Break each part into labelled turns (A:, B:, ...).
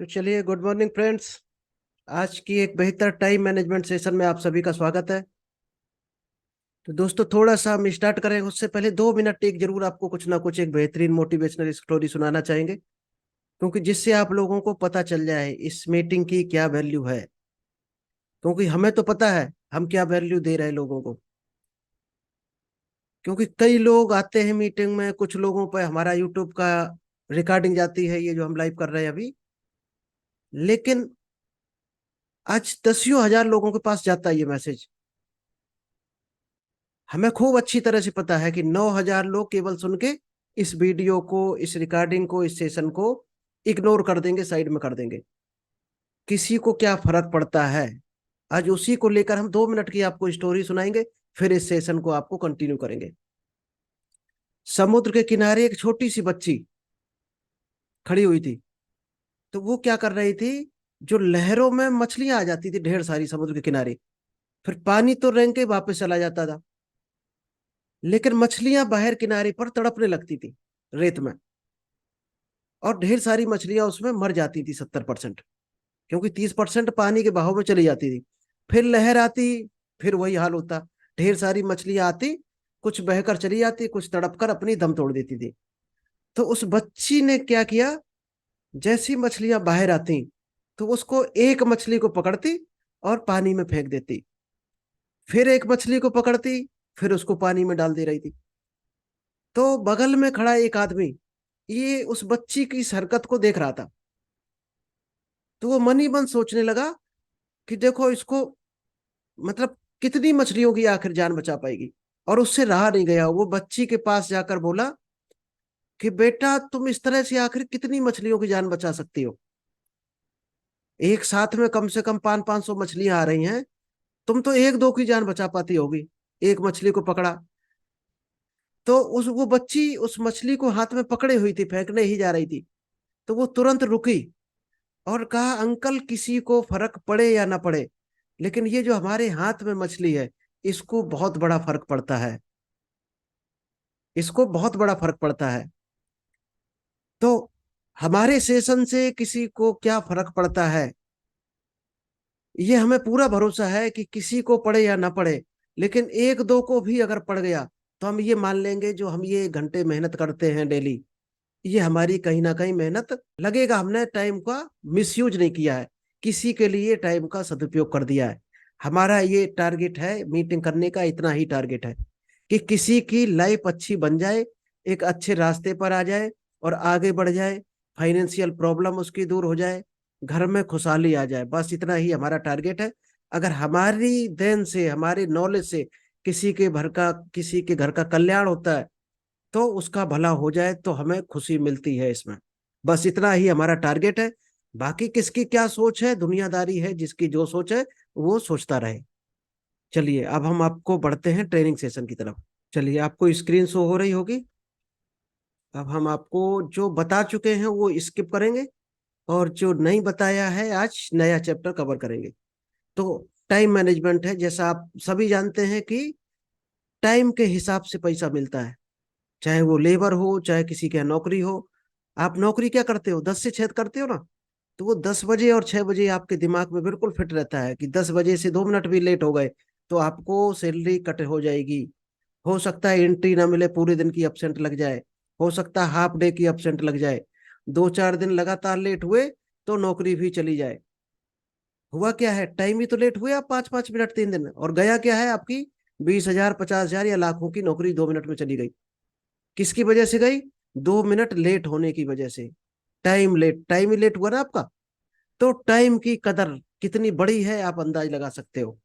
A: तो चलिए, good morning friends. आज की एक बेहतर टाइम मैनेजमेंट सेशन में आप सभी का स्वागत है। तो दोस्तों, थोड़ा सा हम स्टार्ट करें उससे पहले 2 मिनट एक जरूर आपको कुछ ना कुछ एक बेहतरीन मोटिवेशनल स्टोरी सुनाना चाहेंगे, क्योंकि जिससे आप लोगों को पता चल जाए इस मीटिंग की क्या वैल्यू है। क्योंकि हमें तो पता है हम क्या वैल्यू दे रहे हैं लोगों को। क्योंकि कई लोग आते हैं मीटिंग में, कुछ लोगों पर हमारा यूट्यूब का रिकॉर्डिंग जाती है, ये जो हम लाइव कर रहे हैं अभी। लेकिन आज दसियों हजार लोगों के पास जाता है ये मैसेज। हमें खूब अच्छी तरह से पता है कि 9,000 लोग केवल सुन के इस वीडियो को, इस रिकॉर्डिंग को, इस सेशन को इग्नोर कर देंगे, साइड में कर देंगे। किसी को क्या फर्क पड़ता है? आज उसी को लेकर हम 2 मिनट की आपको स्टोरी सुनाएंगे, फिर इस सेशन को आपको कंटिन्यू करेंगे। समुद्र के किनारे एक छोटी सी बच्ची खड़ी हुई थी। तो वो क्या कर रही थी? जो लहरों में मछलियां आ जाती थी ढेर सारी समुद्र के किनारे, फिर पानी तो रेंग के वापस चला जाता था, लेकिन मछलियां बाहर किनारे पर तड़पने लगती थी रेत में। और ढेर सारी मछलियां उसमें मर जाती थी, 70%। क्योंकि 30% पानी के बहाव में चली जाती थी। फिर लहर आती, फिर वही हाल होता। ढेर सारी मछलियां आती, कुछ बहकर चली जाती, कुछ तड़प कर अपनी दम तोड़ देती थी। तो उस बच्ची ने क्या किया? जैसी मछलियां बाहर आती, तो उसको एक मछली को पकड़ती और पानी में फेंक देती। फिर एक मछली को पकड़ती, फिर उसको पानी में डाल दे रही थी। तो बगल में खड़ा एक आदमी ये उस बच्ची की इस हरकत को देख रहा था। तो वो मन ही मन सोचने लगा कि देखो इसको, मतलब कितनी मछलियों की आखिर जान बचा पाएगी। और उससे रहा नहीं गया, वो बच्ची के पास जाकर बोला कि बेटा, तुम इस तरह से आखिर कितनी मछलियों की जान बचा सकती हो? एक साथ में कम से कम 500-500 मछलियां आ रही हैं, तुम तो एक दो की जान बचा पाती होगी। एक मछली को पकड़ा। तो वो बच्ची उस मछली को हाथ में पकड़े हुई थी, फेंकने ही जा रही थी। तो वो तुरंत रुकी और कहा, अंकल, किसी को फर्क पड़े या ना पड़े, लेकिन ये जो हमारे हाथ में मछली है, इसको बहुत बड़ा फर्क पड़ता है। इसको बहुत बड़ा फर्क पड़ता है। तो हमारे सेशन से किसी को क्या फर्क पड़ता है, ये हमें पूरा भरोसा है कि किसी को पड़े या ना पड़े, लेकिन एक दो को भी अगर पड़ गया तो हम ये मान लेंगे जो हम ये घंटे मेहनत करते हैं डेली, ये हमारी कहीं ना कहीं मेहनत लगेगा। हमने टाइम का मिसयूज नहीं किया है, किसी के लिए टाइम का सदुपयोग कर दिया है। हमारा ये टारगेट है, मीटिंग करने का इतना ही टारगेट है कि किसी की लाइफ अच्छी बन जाए, एक अच्छे रास्ते पर आ जाए और आगे बढ़ जाए, फाइनेंशियल प्रॉब्लम उसकी दूर हो जाए, घर में खुशहाली आ जाए। बस इतना ही हमारा टारगेट है। अगर हमारी देन से, हमारे नॉलेज से किसी के घर का कल्याण होता है, तो उसका भला हो जाए, तो हमें खुशी मिलती है इसमें। बस इतना ही हमारा टारगेट है। बाकी किसकी क्या सोच है, दुनियादारी है, जिसकी जो सोच है वो सोचता रहे। चलिए, अब हम आपको बढ़ते हैं ट्रेनिंग सेशन की तरफ। चलिए, आपको स्क्रीन शो हो रही होगी। अब हम आपको जो बता चुके हैं वो स्किप करेंगे, और जो नहीं बताया है आज नया चैप्टर कवर करेंगे। तो टाइम मैनेजमेंट है, जैसा आप सभी जानते हैं कि टाइम के हिसाब से पैसा मिलता है। चाहे वो लेबर हो, चाहे किसी के यहाँ नौकरी हो। आप नौकरी क्या करते हो? 10 से 6 करते हो ना। तो वो 10 बजे और 6 बजे आपके दिमाग में बिल्कुल फिट रहता है कि 10 बजे से 2 मिनट भी लेट हो गए तो आपको सैलरी कट हो जाएगी। हो सकता है एंट्री ना मिले, पूरे दिन की अपसेंट लग जाए। हो सकता है हाफ डे की अपसेंट लग जाए। 2-4 दिन लगातार लेट हुए तो नौकरी भी चली जाए। हुआ क्या है? टाइम ही तो लेट हुए आप, 5-5 मिनट 3 दिन, और गया क्या है आपकी 20,000, 50,000 या लाखों की नौकरी 2 मिनट में चली गई। किसकी वजह से गई? 2 मिनट लेट होने की वजह से। टाइम ही लेट हुआ ना आपका। तो टाइम की कदर कितनी बड़ी है आप अंदाज लगा सकते हो।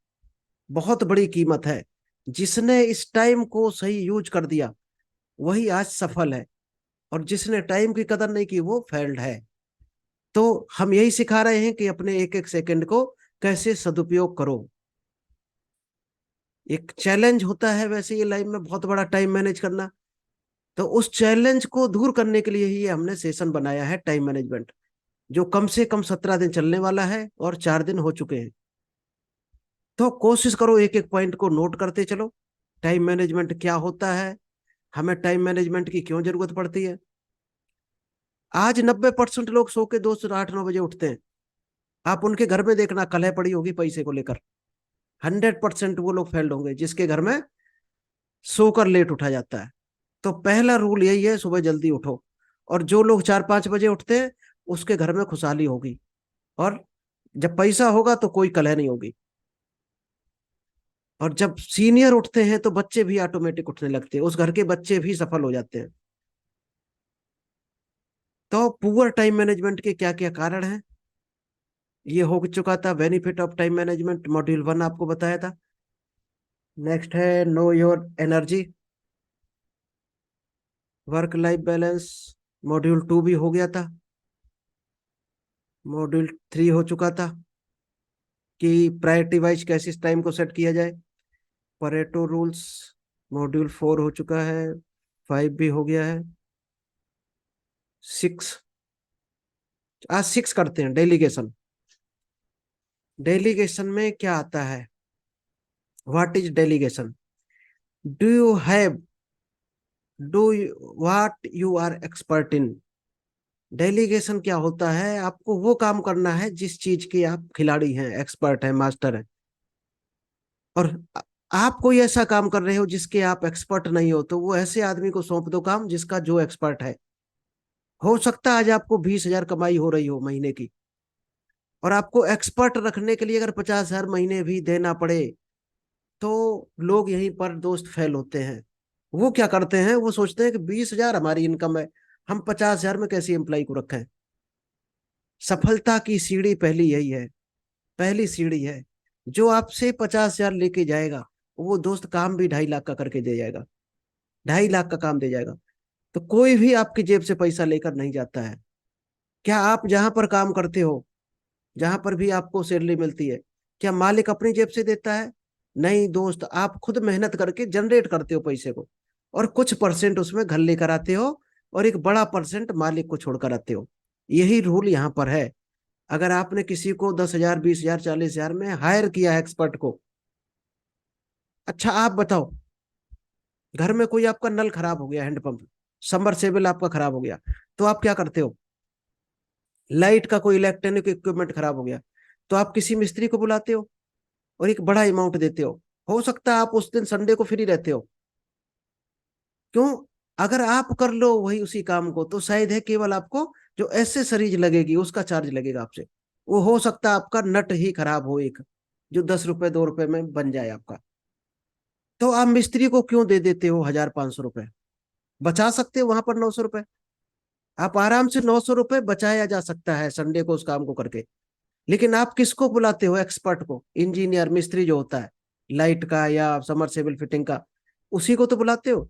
A: बहुत बड़ी कीमत है। जिसने इस टाइम को सही यूज कर दिया वही आज सफल है, और जिसने टाइम की कदर नहीं की वो फेल्ड है। तो हम यही सिखा रहे हैं कि अपने एक एक सेकंड को कैसे सदुपयोग करो। एक चैलेंज होता है वैसे ये लाइफ में बहुत बड़ा, टाइम मैनेज करना। तो उस चैलेंज को दूर करने के लिए ही हमने सेशन बनाया है टाइम मैनेजमेंट, जो कम से कम 17 दिन चलने वाला है और 4 दिन हो चुके हैं। तो कोशिश करो एक एक पॉइंट को नोट करते चलो। टाइम मैनेजमेंट क्या होता है, हमें टाइम मैनेजमेंट की क्यों जरूरत पड़ती है। आज 90% लोग सो के 2 से 8 9 बजे उठते हैं। आप उनके घर में देखना, कलह पड़ी होगी पैसे को लेकर। 100% वो लोग फेल्ड होंगे जिसके घर में सोकर लेट उठा जाता है। तो पहला रूल यही है, सुबह जल्दी उठो। और जो लोग 4 5 बजे उठते हैं उसके घर में खुशहाली होगी। और जब पैसा होगा तो कोई कलह नहीं होगी। और जब सीनियर उठते हैं तो बच्चे भी ऑटोमेटिक उठने लगते हैं, उस घर के बच्चे भी सफल हो जाते हैं। तो पुअर टाइम मैनेजमेंट के क्या क्या कारण हैं, ये हो चुका था। Benefit of time management module 1 आपको बताया था। नेक्स्ट है know your energy, work life balance, module 2 भी हो गया था। मॉड्यूल 3 हो चुका था कि प्रायोरिटी वाइज कैसे इस टाइम को सेट किया जाए, परेटो रूल्स। मॉड्यूल 4 हो चुका है, 5 भी हो गया है। 6, आज 6 करते हैं, डेलीगेशन। डेलीगेशन में क्या आता है, what is delegation? Do you have, do what you are expert in. Delegation क्या होता है, आपको वो काम करना है जिस चीज के आप खिलाड़ी हैं, एक्सपर्ट हैं, मास्टर हैं। और आप कोई ऐसा काम कर रहे हो जिसके आप एक्सपर्ट नहीं हो, तो वो ऐसे आदमी को सौंप दो काम जिसका जो एक्सपर्ट है। हो सकता है आज आपको 20,000 कमाई हो रही हो महीने की, और आपको एक्सपर्ट रखने के लिए अगर 50,000 महीने भी देना पड़े, तो लोग यहीं पर दोस्त फेल होते हैं। वो क्या करते हैं, वो सोचते हैं कि 20,000 हमारी इनकम है, हम 50,000 में कैसे एम्प्लॉय को रखें। सफलता की सीढ़ी पहली यही है, पहली सीढ़ी है। जो आपसे 50,000 लेके जाएगा, वो दोस्त काम भी 2.5 लाख का करके दे जाएगा, 2.5 लाख का काम दे जाएगा। तो कोई भी आपकी जेब से पैसा लेकर नहीं जाता है। क्या आप जहां पर काम करते हो, जहां पर भी आपको सैलरी मिलती है, क्या मालिक अपनी जेब से देता है? नहीं दोस्त, आप खुद मेहनत करके जनरेट करते हो पैसे को, और कुछ परसेंट उसमें घर लेकर आते हो, और एक बड़ा परसेंट मालिक को छोड़कर आते हो। यही रूल यहाँ पर है। अगर आपने किसी को 10,000 20,000 40,000 में हायर किया है एक्सपर्ट को, अच्छा आप बताओ, घर में कोई आपका नल खराब हो गया, हैंडपंप सबमर्सिबल आपका खराब हो गया, तो आप क्या करते हो? लाइट का कोई इलेक्ट्रॉनिक इक्विपमेंट खराब हो गया, तो आप किसी मिस्त्री को बुलाते हो और एक बड़ा अमाउंट देते हो सकता है आप उस दिन संडे को फ्री रहते हो। क्यों? अगर आप कर लो वही उसी काम को, तो शायद है केवल आपको जो एसेसरीज लगेगी उसका चार्ज लगेगा आपसे। वो हो सकता है आपका नट ही खराब हो एक, जो 10 रुपए 2 रुपए में बन जाए आपका। तो आप मिस्त्री को क्यों दे देते हो 1,000 500 रुपए? बचा सकते हो वहां पर 900 रुपए। आप आराम से 900 रुपए बचाया जा सकता है संडे को उस काम को करके। लेकिन आप किसको बुलाते हो, एक्सपर्ट को, इंजीनियर मिस्त्री जो होता है लाइट का या समरसेबल फिटिंग का, उसी को तो बुलाते हो।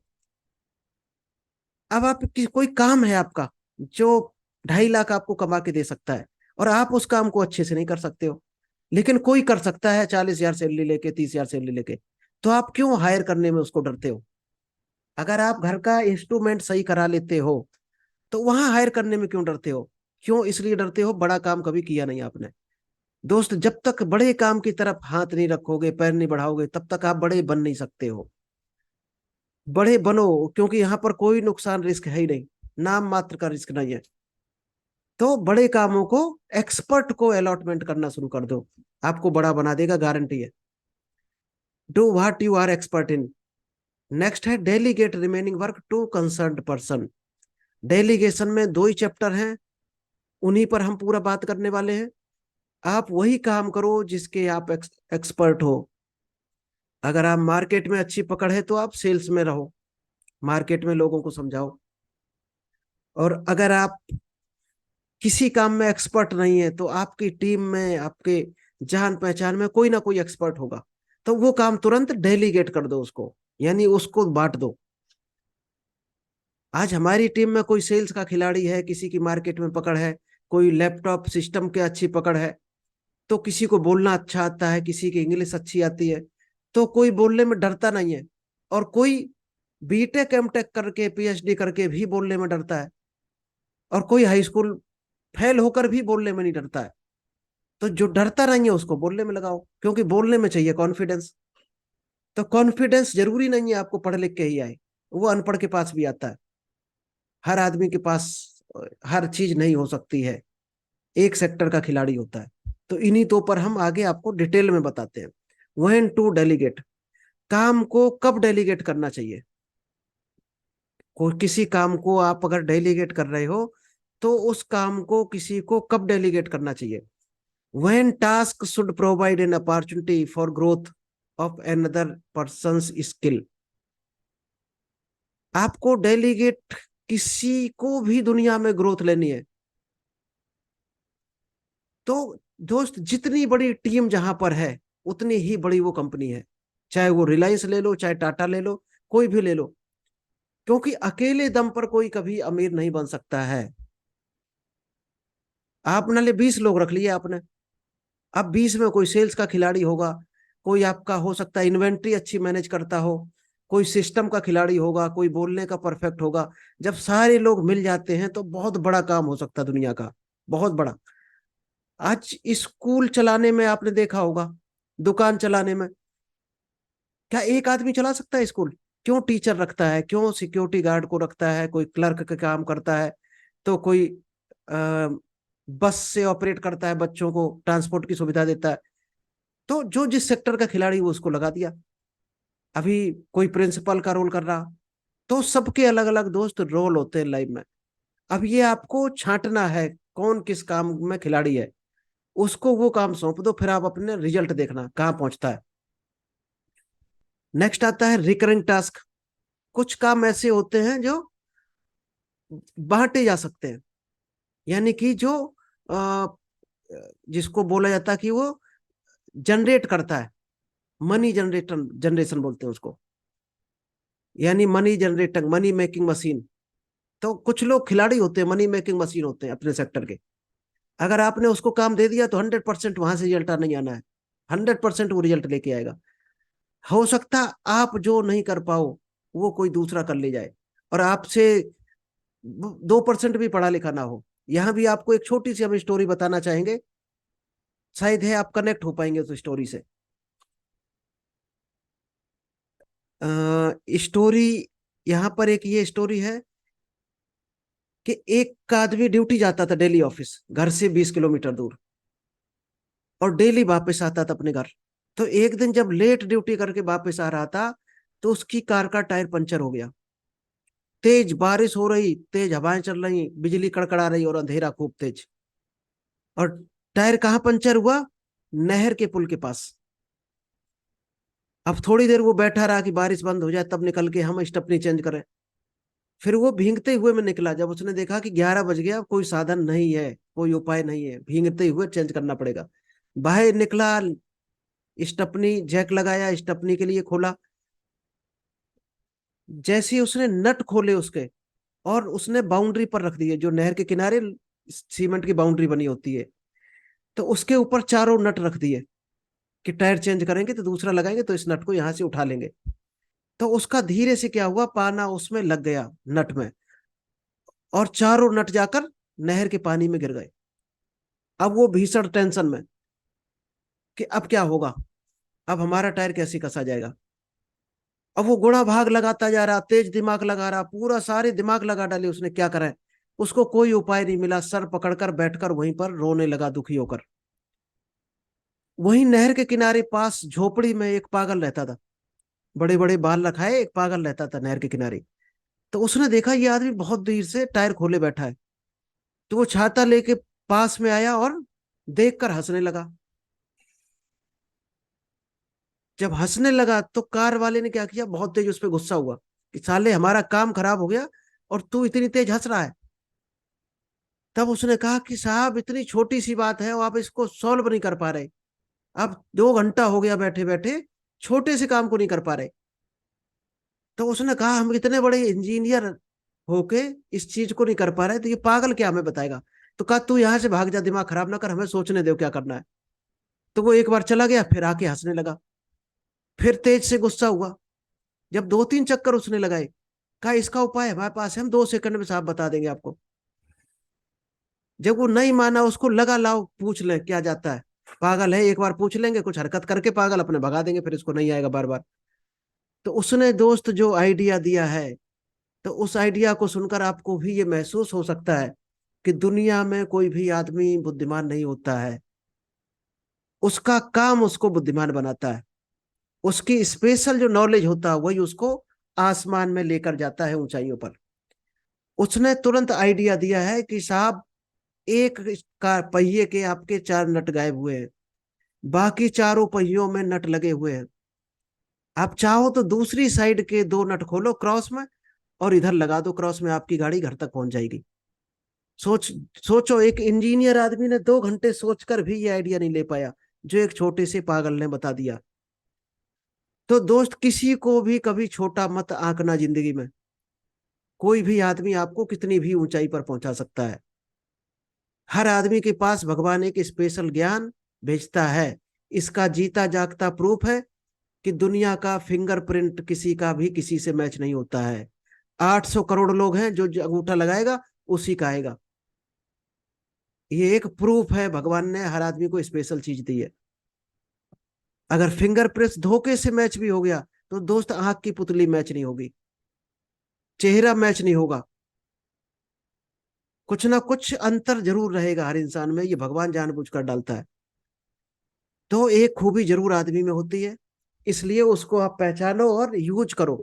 A: अब आप कोई काम है आपका जो 2.5 लाख आपको कमा के दे सकता है, और आप उस काम को अच्छे से नहीं कर सकते हो, लेकिन कोई कर सकता है 40,000 सैलरी लेके, 30,000 सैलरी लेके, तो आप क्यों हायर करने में उसको डरते हो? अगर आप घर का इंस्ट्रूमेंट सही करा लेते हो, तो वहां हायर करने में क्यों डरते हो? क्यों इसलिए डरते हो, बड़ा काम कभी किया नहीं आपने। दोस्त, जब तक बड़े काम की तरफ हाथ नहीं रखोगे, पैर नहीं बढ़ाओगे, तब तक आप बड़े बन नहीं सकते हो। बड़े बनो, क्योंकि यहाँ पर कोई नुकसान रिस्क है ही नहीं, नाम मात्र का रिस्क नहीं है। तो बड़े कामों को एक्सपर्ट को अलॉटमेंट करना शुरू कर दो, आपको बड़ा बना देगा, गारंटी है। Do what you are expert in. Next है delegate remaining work to concerned person. Delegation में 2 ही चैप्टर हैं, उन्हीं पर हम पूरा बात करने वाले हैं। आप वही काम करो जिसके आप एक्सपर्ट हो। अगर आप मार्केट में अच्छी पकड़ है तो आप सेल्स में रहो, मार्केट में लोगों को समझाओ। और अगर आप किसी काम में एक्सपर्ट नहीं है, तो आपकी टीम में, आपके जान पहचान में कोई ना कोई एक्सपर्ट होगा, तो वो काम तुरंत डेलीगेट कर दो उसको, यानी उसको बांट दो। आज हमारी टीम में कोई सेल्स का खिलाड़ी है, किसी की मार्केट में पकड़ है, कोई लैपटॉप सिस्टम के अच्छी पकड़ है, तो किसी को बोलना अच्छा आता है, किसी की इंग्लिश अच्छी आती है, तो कोई बोलने में डरता नहीं है। और कोई बीटेक एमटेक करके पीएचडी करके भी बोलने में डरता है, और कोई हाई स्कूल फेल होकर भी बोलने में नहीं डरता है। तो जो डरता नहीं है उसको बोलने में लगाओ, क्योंकि बोलने में चाहिए कॉन्फिडेंस। तो कॉन्फिडेंस जरूरी नहीं है आपको पढ़ लिख के ही आए, वो अनपढ़ के पास भी आता है। हर आदमी के पास हर चीज नहीं हो सकती है, एक सेक्टर का खिलाड़ी होता है। तो इन्हीं तो पर हम आगे आपको डिटेल में बताते हैं। व्हेन टू डेलीगेट, काम को कब डेलीगेट करना चाहिए। कोई किसी काम को आप अगर डेलीगेट कर रहे हो तो उस काम को किसी को कब डेलीगेट करना चाहिए। When task should provide an opportunity for growth of another persons skill. आपको डेलीगेट, किसी को भी दुनिया में ग्रोथ लेनी है तो दोस्त, जितनी बड़ी टीम जहां पर है उतनी ही बड़ी वो कंपनी है। चाहे वो रिलायंस ले लो, चाहे टाटा ले लो, कोई भी ले लो। क्योंकि अकेले दम पर कोई कभी अमीर नहीं बन सकता है। आपने ले 20 लोग रख लिए आपने, अब 20 में कोई सेल्स का खिलाड़ी होगा, कोई आपका हो सकता है इन्वेंट्री अच्छी मैनेज करता हो, कोई सिस्टम का खिलाड़ी होगा, कोई बोलने का परफेक्ट होगा। जब सारे लोग मिल जाते हैं तो बहुत बड़ा काम हो सकता है दुनिया का, बहुत बड़ा। आज स्कूल चलाने में आपने देखा होगा, दुकान चलाने में, क्या एक आदमी चला सकता है स्कूल। क्यों टीचर रखता है, क्यों सिक्योरिटी गार्ड को रखता है, कोई क्लर्क का काम करता है, तो कोई आ, बस से ऑपरेट करता है, बच्चों को ट्रांसपोर्ट की सुविधा देता है। तो जो जिस सेक्टर का खिलाड़ी वो उसको लगा दिया। अभी कोई प्रिंसिपल का रोल कर रहा, तो सबके अलग अलग दोस्त रोल होते हैं लाइफ में। अब ये आपको छांटना है कौन किस काम में खिलाड़ी है, उसको वो काम सौंप दो, फिर आप अपने रिजल्ट देखना कहाँ पहुंचता है। नेक्स्ट आता है रिकरिंग टास्क। कुछ काम ऐसे होते हैं जो बांटे जा सकते हैं, यानी कि जो अ, जिसको बोला जाता है कि वो जनरेट करता है, मनी जनरेटर जनरेशन बोलते हैं उसको, यानी money generator, money making machine. तो कुछ लोग खिलाड़ी होते हैं, मनी मेकिंग मशीन होते हैं अपने सेक्टर के। अगर आपने उसको काम दे दिया तो 100% वहां से रिजल्ट नहीं आना है, 100% वो रिजल्ट लेके आएगा। हो सकता आप जो नहीं कर पाओ वो कोई दूसरा कर ले जाए, और आपसे 2% भी पढ़ा लिखा ना हो। यहां भी आपको एक छोटी सी हम स्टोरी बताना चाहेंगे, शायद है आप कनेक्ट हो पाएंगे उस स्टोरी से। स्टोरी, यहाँ पर एक ये स्टोरी है कि एक आदमी ड्यूटी जाता था डेली ऑफिस, घर से 20 किलोमीटर दूर, और डेली वापस आता था अपने घर। तो एक दिन जब लेट ड्यूटी करके वापस आ रहा था तो उसकी कार का टायर पंचर हो गया। तेज बारिश हो रही, तेज हवाएं चल रही, बिजली कड़कड़ा रही और अंधेरा खूब तेज। और टायर कहाँ पंचर हुआ, नहर के पुल के पास। अब थोड़ी देर वो बैठा रहा कि बारिश बंद हो जाए तब निकल के हम स्टेपनी चेंज करें। फिर वो भीगते हुए में निकला, जब उसने देखा कि 11 बज गया, कोई साधन नहीं है, कोई उपाय नहीं है, भीगते हुए चेंज करना पड़ेगा। बाहर निकला, स्टेपनी जैक लगाया, स्टेपनी के लिए खोला। जैसे ही उसने नट खोले उसके, और उसने बाउंड्री पर रख दिए, जो नहर के किनारे सीमेंट की बाउंड्री बनी होती है, तो उसके ऊपर चारों नट रख दिए कि टायर चेंज करेंगे तो दूसरा लगाएंगे तो इस नट को यहां से उठा लेंगे। तो उसका धीरे से क्या हुआ, पाना उसमें लग गया नट में, और चारों नट जाकर नहर के पानी में गिर गए। अब वो भीषण टेंशन में कि अब क्या होगा, अब हमारा टायर कैसे कसा जाएगा। अब वो गुणा भाग लगाता जा रहा, तेज दिमाग लगा रहा, पूरा सारे दिमाग लगा डाले उसने, क्या करे। उसको कोई उपाय नहीं मिला, सर पकड़कर बैठकर वहीं पर रोने लगा दुखी होकर। वहीं नहर के किनारे पास झोपड़ी में एक पागल रहता था, बड़े बड़े बाल रखाए एक पागल रहता था नहर के किनारे। तो उसने देखा ये आदमी बहुत देर से टायर खोले बैठा है, तो वो छाता लेके पास में आया और देखकर हंसने लगा। जब हंसने लगा तो कार वाले ने क्या किया, बहुत तेज उस पर गुस्सा हुआ कि साले हमारा काम खराब हो गया और तू इतनी तेज हंस रहा है। तब उसने कहा कि साहब इतनी छोटी सी बात है और आप इसको सॉल्व नहीं कर पा रहे, अब 2 घंटा हो गया बैठे बैठे, छोटे से काम को नहीं कर पा रहे। तो उसने कहा हम इतने बड़े इंजीनियर होके इस चीज को नहीं कर पा रहे तो ये पागल क्या हमें बताएगा। तो कहा तू यहाँ से भाग जा, दिमाग खराब ना कर, हमें सोचने दो क्या करना है। तो वो एक बार चला गया, फिर आके हंसने लगा, फिर तेज से गुस्सा हुआ। जब 2-3 चक्कर उसने लगाए, कहा इसका उपाय हमारे पास है, हम 2 सेकंड में साहब बता देंगे आपको। जब वो नहीं माना, उसको लगा लाओ पूछ ले क्या जाता है, पागल है, एक बार पूछ लेंगे, कुछ हरकत करके पागल अपने भगा देंगे, फिर इसको नहीं आएगा बार बार। तो उसने दोस्त जो आइडिया दिया है, तो उस आइडिया को सुनकर आपको भी ये महसूस हो सकता है कि दुनिया में कोई भी आदमी बुद्धिमान नहीं होता है, उसका काम उसको बुद्धिमान बनाता है। उसकी स्पेशल जो नॉलेज होता है वही उसको आसमान में लेकर जाता है, ऊंचाइयों पर। उसने तुरंत आइडिया दिया है कि साहब, एक कार पहिए के आपके चार नट गायब हुए हैं, बाकी चारों पहियों में नट लगे हुए हैं। आप चाहो तो दूसरी साइड के दो नट खोलो क्रॉस में, और इधर लगा दो क्रॉस में, आपकी गाड़ी घर तक पहुंच जाएगी। सोच सोचो, एक इंजीनियर आदमी ने 2 घंटे सोचकर भी ये आइडिया नहीं ले पाया, जो एक छोटे से पागल ने बता दिया। तो दोस्त, किसी को भी कभी छोटा मत आंकना जिंदगी में। कोई भी आदमी आपको कितनी भी ऊंचाई पर पहुंचा सकता है। हर आदमी के पास भगवान एक स्पेशल ज्ञान भेजता है। इसका जीता जागता प्रूफ है कि दुनिया का फिंगरप्रिंट किसी का भी किसी से मैच नहीं होता है। 800 करोड़ लोग हैं, जो अंगूठा लगाएगा उसी का आएगा। ये एक प्रूफ है, भगवान ने हर आदमी को स्पेशल चीज दी है। अगर फिंगरप्रिंट्स धोखे से मैच भी हो गया तो दोस्त, आंख की पुतली मैच नहीं होगी, चेहरा मैच नहीं होगा, कुछ ना कुछ अंतर जरूर रहेगा हर इंसान में, ये भगवान जानबूझकर डालता है। तो एक खूबी जरूर आदमी में होती है, इसलिए उसको आप पहचानो और यूज करो।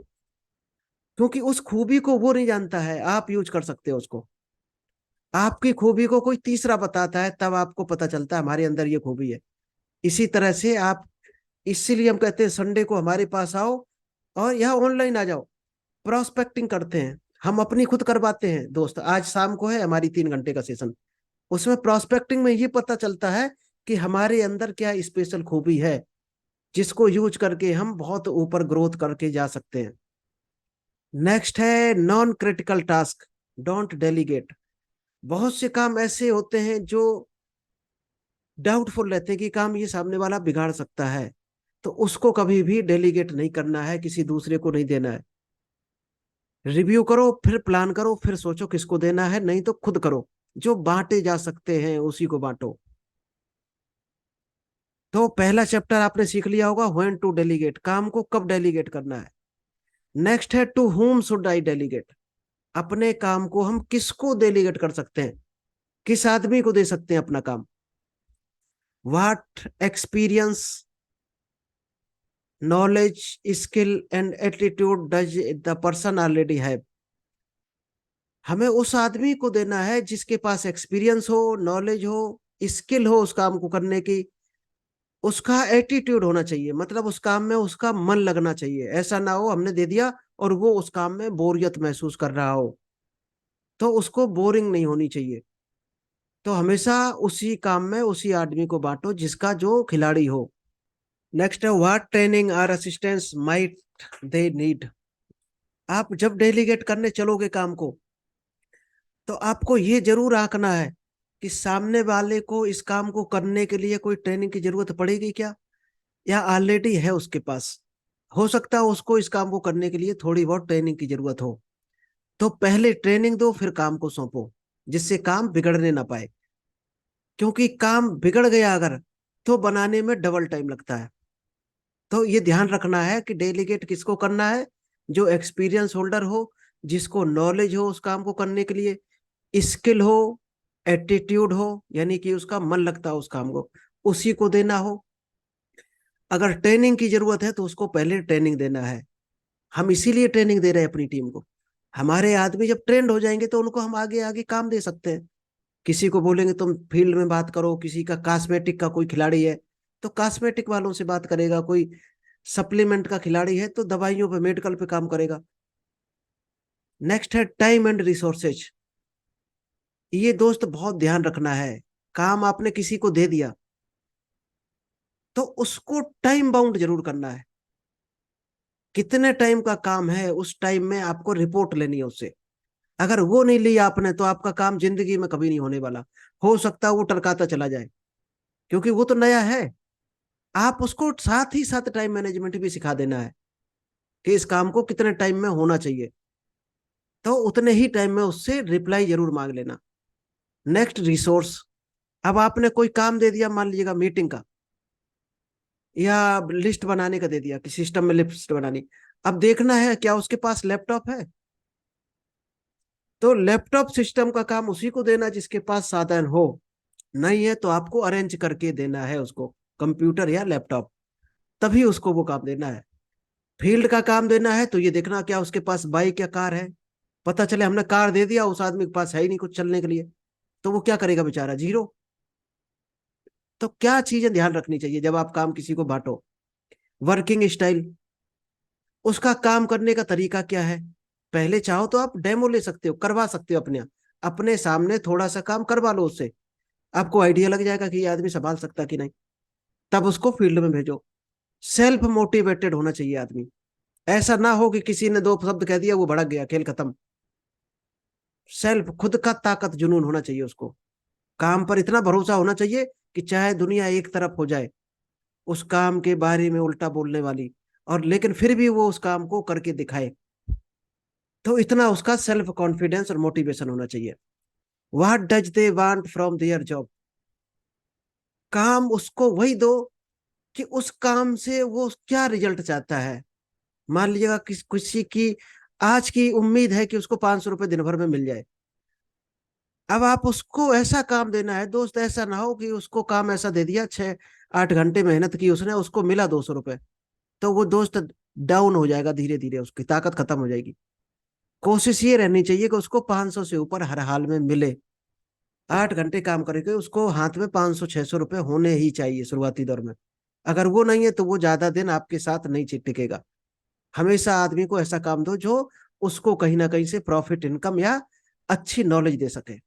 A: क्योंकि उस खूबी को वो नहीं जानता है, आप यूज कर सकते हो उसको। आपकी खूबी को कोई तीसरा बताता है, तब आपको पता चलता है हमारे अंदर ये खूबी है। इसी तरह से आप, इसीलिए हम कहते हैं संडे को हमारे पास आओ और यहाँ ऑनलाइन आ जाओ। प्रोस्पेक्टिंग करते हैं, हम अपनी खुद करवाते हैं दोस्त। आज शाम को है हमारी 3 घंटे का सेशन। उसमें प्रोस्पेक्टिंग में ये पता चलता है कि हमारे अंदर क्या स्पेशल खूबी है, जिसको यूज करके हम बहुत ऊपर ग्रोथ करके जा सकते हैं। नेक्स्ट है non critical task, don't delegate. बहुत से काम ऐसे होते हैं जो डाउटफुल रहते हैं कि काम ये सामने वाला बिगाड़ सकता है, तो उसको कभी भी डेलीगेट नहीं करना है, किसी दूसरे को नहीं देना है। रिव्यू करो, फिर प्लान करो, फिर सोचो किसको देना है, नहीं तो खुद करो। जो बांटे जा सकते हैं उसी को बांटो। तो पहला चैप्टर आपने सीख लिया होगा, व्हेन टू डेलीगेट, काम को कब डेलीगेट करना है। नेक्स्ट है to whom should I delegate, अपने काम को हम किसको डेलीगेट कर सकते हैं, किस आदमी को दे सकते हैं अपना काम। What experience, knowledge, skill and attitude does the person already have, हमें उस आदमी को देना है जिसके पास एक्सपीरियंस हो, नॉलेज हो, स्किल हो उस काम को करने की। उसका एटीट्यूड होना चाहिए, मतलब उस काम में उसका मन लगना चाहिए। ऐसा ना हो हमने दे दिया और वो उस काम में बोरियत महसूस कर रहा हो, तो उसको बोरिंग नहीं होनी चाहिए। तो हमेशा उसी काम में उसी आदमी को बांटो जिसका जो खिलाड़ी हो। नेक्स्ट है व्हाट ट्रेनिंग और असिस्टेंस माइट दे नीड, आप जब डेलीगेट करने चलोगे काम को, तो आपको ये जरूर आंकना है कि सामने वाले को इस काम को करने के लिए कोई ट्रेनिंग की जरूरत पड़ेगी क्या, या ऑलरेडी है उसके पास। हो सकता है उसको इस काम को करने के लिए थोड़ी बहुत ट्रेनिंग की जरूरत हो, तो पहले ट्रेनिंग दो, फिर काम को सौंपो, जिससे काम बिगड़ने ना पाए। क्योंकि काम बिगड़ गया अगर, तो बनाने में डबल टाइम लगता है। तो ये ध्यान रखना है कि डेलीगेट किसको करना है, जो एक्सपीरियंस होल्डर हो, जिसको नॉलेज हो उस काम को करने के लिए, स्किल हो, एटीट्यूड हो, यानी कि उसका मन लगता हो उस काम को, उसी को देना हो। अगर ट्रेनिंग की जरूरत है तो उसको पहले ट्रेनिंग देना है। हम इसीलिए ट्रेनिंग दे रहे हैं अपनी टीम को। हमारे आदमी जब ट्रेंड हो जाएंगे तो उनको हम आगे आगे काम दे सकते हैं। किसी को बोलेंगे तुम फील्ड में बात करो, किसी का कॉस्मेटिक का कोई खिलाड़ी है तो कॉस्मेटिक वालों से बात करेगा, कोई सप्लीमेंट का खिलाड़ी है तो दवाइयों पे, मेडिकल पे काम करेगा। नेक्स्ट है टाइम एंड रिसोर्सेज, ये दोस्त बहुत ध्यान रखना है। काम आपने किसी को दे दिया तो उसको टाइम बाउंड जरूर करना है। कितने टाइम का काम है उस टाइम में आपको रिपोर्ट लेनी है उससे। अगर वो नहीं लिया आपने तो आपका काम जिंदगी में कभी नहीं होने वाला। हो सकता है वो टरकाता चला जाए, क्योंकि वो तो नया है। आप उसको साथ ही साथ टाइम मैनेजमेंट भी सिखा देना है कि इस काम को कितने टाइम में होना चाहिए, तो उतने ही टाइम में उससे रिप्लाई जरूर मांग लेना। नेक्स्ट रिसोर्स, अब आपने कोई काम दे दिया, मान लीजिएगा मीटिंग का या लिस्ट बनाने का दे दिया कि सिस्टम में लिस्ट बनानी। अब देखना है क्या उसके पास लैपटॉप है, तो लैपटॉप सिस्टम का काम उसी को देना जिसके पास साधन हो, नहीं है तो आपको अरेंज करके देना है उसको, कंप्यूटर या लैपटॉप, तभी उसको वो काम देना है। फील्ड का काम देना है तो ये देखना क्या उसके पास बाइक या कार है। पता चले हमने कार दे दिया, उस आदमी के पास है ही नहीं कुछ चलने के लिए, तो वो क्या करेगा बेचारा, जीरो। तो क्या चीजें ध्यान रखनी चाहिए जब आप काम किसी को बांटो? वर्किंग स्टाइल, उसका काम करने का तरीका क्या है। पहले चाहो तो आप डेमो ले सकते हो, करवा सकते हो अपने अपने सामने थोड़ा सा काम करवा लो उससे, आपको आइडिया लग जाएगा कि ये आदमी संभाल सकता कि नहीं। तब उसको फील्ड में भेजो। सेल्फ मोटिवेटेड होना चाहिए आदमी, ऐसा ना हो कि किसी ने दो शब्द कह दिया वो भड़क गया, खेल खत्म। सेल्फ, खुद का ताकत जुनून होना चाहिए उसको, काम पर इतना भरोसा होना चाहिए कि चाहे दुनिया एक तरफ हो जाए उस काम के बारे में उल्टा बोलने वाली, और लेकिन फिर भी वो उस काम को करके दिखाए। तो इतना उसका सेल्फ कॉन्फिडेंस और मोटिवेशन होना चाहिए। What does they want from their job, काम उसको वही दो कि उस काम से वो क्या रिजल्ट चाहता है। मान लीजिएगा किसी की आज की उम्मीद है कि उसको 500 रुपये दिन भर में मिल जाए। अब आप उसको ऐसा काम देना है दोस्त, ऐसा ना हो कि उसको काम ऐसा दे दिया, 6-8 घंटे मेहनत की उसने, उसको मिला 200 रुपये, तो वो दोस्त डाउन हो जाएगा, धीरे धीरे उसकी ताकत खत्म हो जाएगी। कोशिश ये रहनी चाहिए कि उसको 500 से ऊपर हर हाल में मिले। 8 घंटे काम करके उसको हाथ में 500-600 रुपये होने ही चाहिए शुरुआती दौर में। अगर वो नहीं है तो वो ज्यादा दिन आपके साथ नहीं टिकेगा। हमेशा आदमी को ऐसा काम दो जो उसको कहीं ना कहीं से प्रॉफिट इनकम या अच्छी नॉलेज दे सके।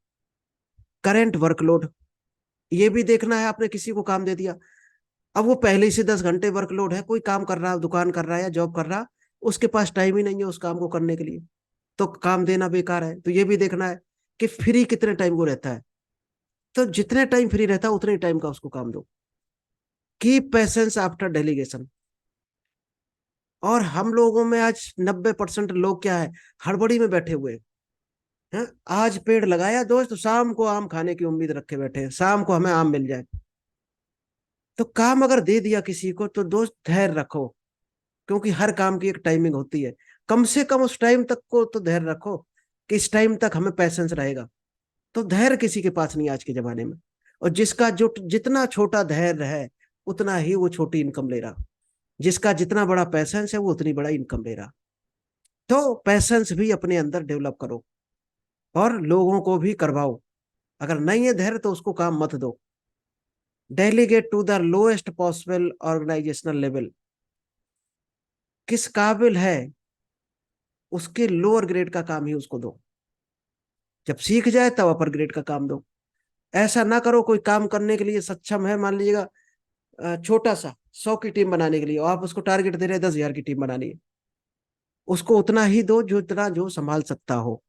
A: करेंट वर्कलोड, ये भी देखना है, आपने किसी को काम दे दिया, अब वो पहले से 10 घंटे वर्कलोड है, कोई काम कर रहा, दुकान कर रहा है या जॉब कर रहा, उसके पास टाइम ही नहीं है उस काम को करने के लिए, तो काम देना बेकार है। तो ये भी देखना है कि फ्री कितने टाइम को रहता है, तो जितने टाइम फ्री रहता है उतने टाइम का उसको काम दो। Keep patience after delegation. और हम लोगों में आज 90% लोग क्या है, हड़बड़ी में बैठे हुए हैं। आज पेड़ लगाया दोस्त, शाम को आम खाने की उम्मीद रखे बैठे हैं, शाम को हमें आम मिल जाए। तो काम अगर दे दिया किसी को तो दोस्त धैर्य रखो, क्योंकि हर काम की एक टाइमिंग होती है। कम से कम उस टाइम तक को तो धैर्य रखो कि इस टाइम तक हमें पैसेंस रहेगा। तो धैर्य किसी के पास नहीं आज के जमाने में। और जिसका जो जितना छोटा धैर्य है उतना ही वो छोटी इनकम ले रहा, जिसका जितना बड़ा पैसेंस है वो उतनी बड़ा इनकम ले रहा। तो पैसेंस भी अपने अंदर डेवलप करो और लोगों को भी करवाओ। अगर नहीं है धैर्य तो उसको काम मत दो। Delegate to the lowest possible organisational level, किस काबिल है उसके लोअर ग्रेड का काम ही उसको दो, जब सीख जाए तब अपर ग्रेड का काम दो। ऐसा ना करो कोई काम करने के लिए सक्षम है, मान लीजिएगा छोटा सा 100 की टीम बनाने के लिए, और आप उसको टारगेट दे रहे हैं 10,000 की टीम बनानी है, उसको उतना ही दो जो इतना जो संभाल सकता हो।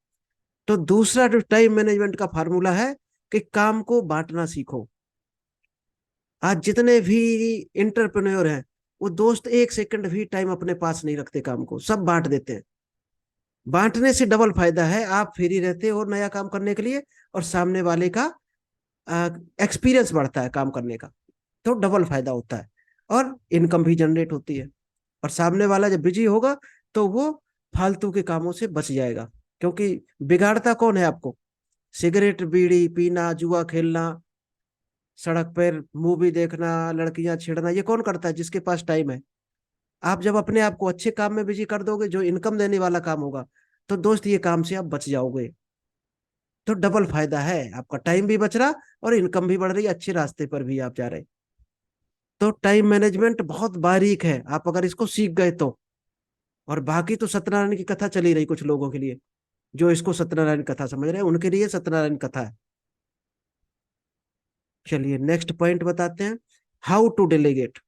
A: तो दूसरा जो टाइम मैनेजमेंट का फार्मूला है कि काम को बांटना सीखो। आज जितने भी इंटरप्रेन्योर हैं वो दोस्त 1 सेकंड भी टाइम अपने पास नहीं रखते, काम को सब बांट देते हैं। बांटने से डबल फायदा है, आप फ्री रहते हो नया काम करने के लिए, और सामने वाले का एक्सपीरियंस बढ़ता है काम करने का, तो डबल फायदा होता है। और इनकम भी जनरेट होती है, और सामने वाला जब बिजी होगा तो वो फालतू के कामों से बच जाएगा। क्योंकि बिगाड़ता कौन है आपको? सिगरेट बीड़ी पीना, जुआ खेलना, सड़क पर मूवी देखना, लड़कियां छेड़ना, ये कौन करता है? जिसके पास टाइम है। आप जब अपने आप को अच्छे काम में बिजी कर दोगे जो इनकम देने वाला काम होगा, तो दोस्त ये काम से आप बच जाओगे। तो डबल फायदा है, आपका टाइम भी बच रहा और इनकम भी बढ़ रही, अच्छे रास्ते पर भी आप जा रहे। तो टाइम मैनेजमेंट बहुत बारीक है, आप अगर इसको सीख गए तो। और बाकी तो सत्यनारायण की कथा चली रही कुछ लोगों के लिए, जो इसको सत्यनारायण कथा समझ रहे हैं उनके लिए सत्यनारायण कथा है। चलिए नेक्स्ट पॉइंट बताते हैं, हाउ टू डेलीगेट।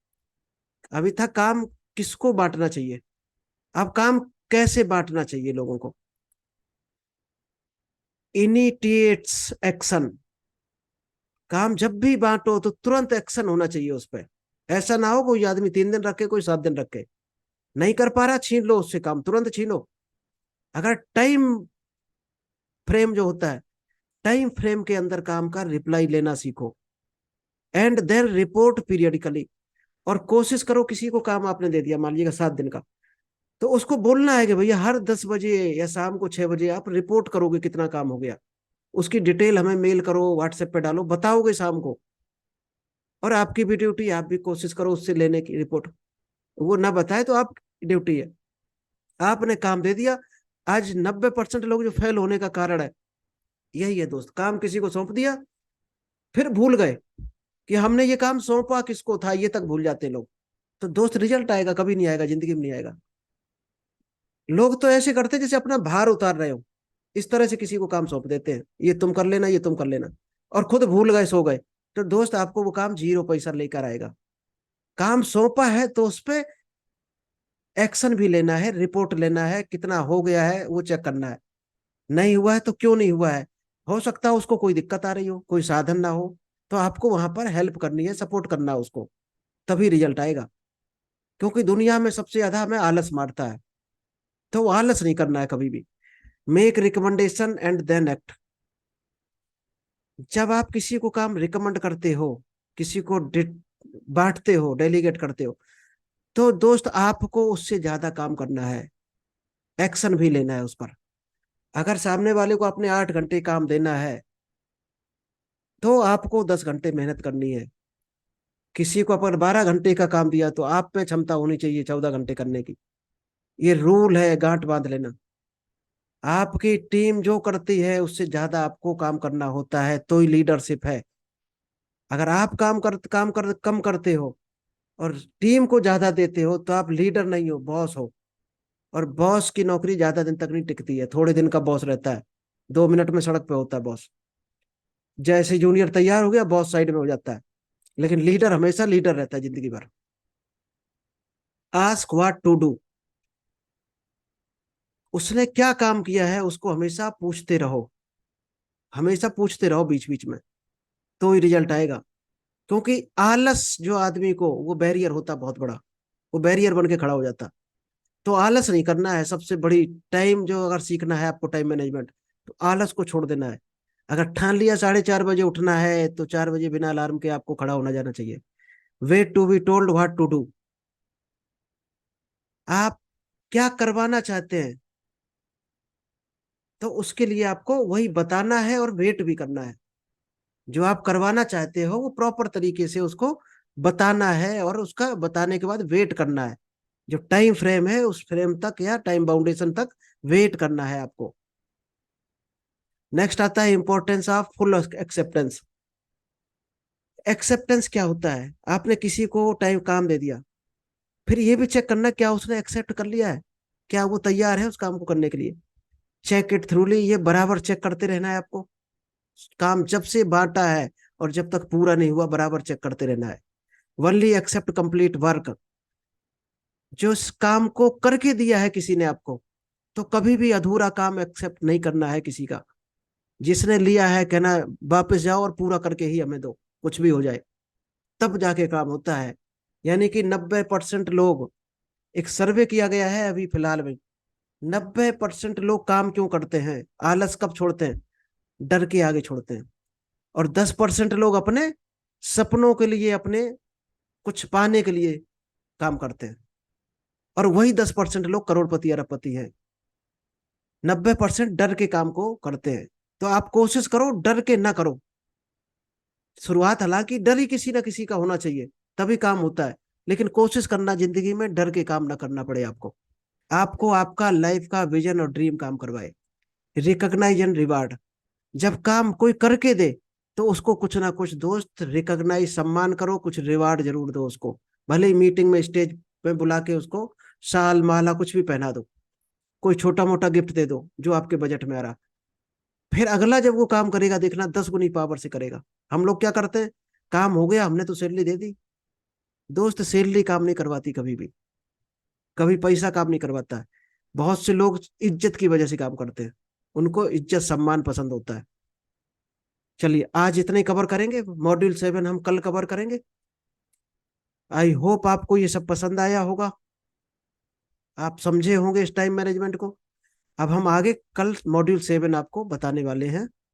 A: अभी था काम किसको बांटना चाहिए, अब काम कैसे बांटना चाहिए लोगों को। इनिटिएट्स एक्शन, काम जब भी बांटो तो तुरंत एक्शन होना चाहिए उस पर। ऐसा ना हो कोई आदमी 3 दिन रखे कोई 7 दिन रखे, नहीं कर पा रहा छीन लो उससे काम, तुरंत छीनो। अगर टाइम फ्रेम जो होता है, टाइम फ्रेम के अंदर काम का रिप्लाई लेना सीखो, एंड देन रिपोर्ट पीरियडिकली। और कोशिश करो, किसी को काम आपने दे दिया मान लीजिएगा 7 दिन का, तो उसको बोलना है कि भैया हर 10 बजे या शाम को 6 बजे आप रिपोर्ट करोगे कितना काम हो गया। उसकी डिटेल हमें मेल करो, व्हाट्सएप पे डालो, बताओगे शाम को। और आपकी भी ड्यूटी, आप भी कोशिश करो उससे लेने की रिपोर्ट। वो ना बताए तो आप ड्यूटी है, आपने काम दे दिया। आज 90% लोग जो फेल होने का कारण है यही है दोस्त, काम किसी को सौंप दिया, फिर भूल गए कि हमने ये काम सौंपा किसको था, ये तक भूल जाते लोग। तो दोस्त रिजल्ट आएगा कभी नहीं आएगा, जिंदगी में नहीं आएगा। लोग तो ऐसे करते हैं जैसे अपना भार उतार रहे हो, इस तरह से किसी को काम सौंप देते हैं, ये तुम कर लेना, ये तुम कर लेना, और खुद भूल गए, सो गए। तो दोस्त आपको वो काम 0 पैसा लेकर आएगा। काम सौंपा है तो उस पर एक्शन भी लेना है, रिपोर्ट लेना है, कितना हो गया है वो चेक करना है। नहीं हुआ है तो क्यों नहीं हुआ है, हो सकता है उसको कोई दिक्कत आ रही हो, कोई साधन ना हो, तो आपको वहां पर हेल्प करनी है, सपोर्ट करना है उसको, तभी रिजल्ट आएगा। क्योंकि दुनिया में सबसे ज्यादा हमें आलस मारता है, तो वो आलस नहीं करना है कभी भी। Make recommendation and then act. जब आप किसी को काम रिकमेंड करते हो, किसी को बांटते हो, डेलीगेट करते हो, तो दोस्त आपको उससे ज्यादा काम करना है, एक्शन भी लेना है उस पर। अगर सामने वाले को अपने 8 घंटे काम देना है तो आपको 10 घंटे मेहनत करनी है। किसी को अपन 12 घंटे का काम दिया तो आप में क्षमता होनी चाहिए 14 घंटे करने की। ये रूल है, गांठ बांध लेना। आपकी टीम जो करती है उससे ज्यादा आपको काम करना होता है, तो ही लीडरशिप है। अगर आप काम कर कम करते हो और टीम को ज्यादा देते हो तो आप लीडर नहीं हो, बॉस हो। और बॉस की नौकरी ज्यादा दिन तक नहीं टिकती है, थोड़े दिन का बॉस रहता है, 2 मिनट में सड़क पे होता है बॉस। जैसे जूनियर तैयार हो गया बॉस साइड में हो जाता है। लेकिन लीडर हमेशा लीडर रहता है जिंदगी भर। Ask what to do. उसने क्या काम किया है उसको हमेशा पूछते रहो, हमेशा पूछते रहो बीच बीच में, तो ही रिजल्ट आएगा। क्योंकि आलस जो आदमी को, वो बैरियर होता बहुत बड़ा, वो बैरियर बन के खड़ा हो जाता। तो आलस नहीं करना है, सबसे बड़ी टाइम जो अगर सीखना है आपको, टाइम मैनेजमेंट, तो आलस को छोड़ देना है। अगर ठान लिया 4:30 बजे उठना है तो 4 बजे बिना अलार्म के आपको खड़ा होना जाना चाहिए। Wait to be told what to do. आप क्या करवाना चाहते हैं, तो उसके लिए आपको वही बताना है और वेट भी करना है। जो आप करवाना चाहते हो वो प्रॉपर तरीके से उसको बताना है, और उसका बताने के बाद वेट करना है। जो टाइम फ्रेम है उस फ्रेम तक या टाइम बाउंडेशन तक वेट करना है आपको। नेक्स्ट आता है importance of full acceptance. Acceptance क्या होता है, आपने किसी को टाइम काम दे दिया, फिर ये भी चेक करना क्या उसने एक्सेप्ट कर लिया है, क्या वो तैयार है उस काम को करने के लिए। चेक इट थ्रूली, ये बराबर चेक करते रहना है आपको। काम जब से बांटा है और जब तक पूरा नहीं हुआ बराबर चेक करते रहना है। Only accept complete work. जो इस काम को करके दिया है किसी ने आपको, तो कभी भी अधूरा काम एक्सेप्ट नहीं करना है किसी का। जिसने लिया है कहना वापस जाओ और पूरा करके ही हमें दो, कुछ भी हो जाए, तब जाके काम होता है। यानी कि 90% लोग, एक सर्वे किया गया है अभी फिलहाल में, 90% लोग काम क्यों करते हैं, आलस कब छोड़ते हैं, डर के आगे छोड़ते हैं। और 10% लोग अपने सपनों के लिए, अपने कुछ पाने के लिए काम करते हैं। और वही 10% लोग करोड़पति अरबपति हैं। 90% डर के काम को करते हैं। तो आप कोशिश करो डर के ना करो। शुरुआत हालांकि डर ही किसी ना किसी का होना चाहिए, तभी काम होता है। लेकिन कोशिश करना जिंदगी में डर के काम ना करना पड़े आपको। आपको आपका लाइफ का विजन और ड्रीम काम करवाए। Recognise and reward. जब काम कोई करके दे तो उसको कुछ ना कुछ दोस्त रिकॉग्नाइज, सम्मान करो, कुछ रिवार्ड जरूर दो उसको। भले ही मीटिंग में, स्टेज पे बुला के उसको शाल माला कुछ भी पहना दो, कोई छोटा मोटा गिफ्ट दे दो जो आपके बजट में आ रहा। फिर अगला जब वो काम करेगा देखना 10 गुनी पावर से करेगा। हम लोग क्या करते हैं, काम हो गया हमने तो सैलरी दे दी। दोस्त सैलरी काम नहीं करवाती कभी भी, कभी पैसा काम नहीं करवाता है। बहुत से लोग इज्जत की वजह से काम करते हैं, उनको इज्जत सम्मान पसंद होता है। चलिए आज इतने कवर करेंगे, मॉड्यूल 7 हम कल कवर करेंगे। आई होप आपको ये सब पसंद आया होगा, आप समझे होंगे इस टाइम मैनेजमेंट को। अब हम आगे कल मॉड्यूल 7 आपको बताने वाले हैं।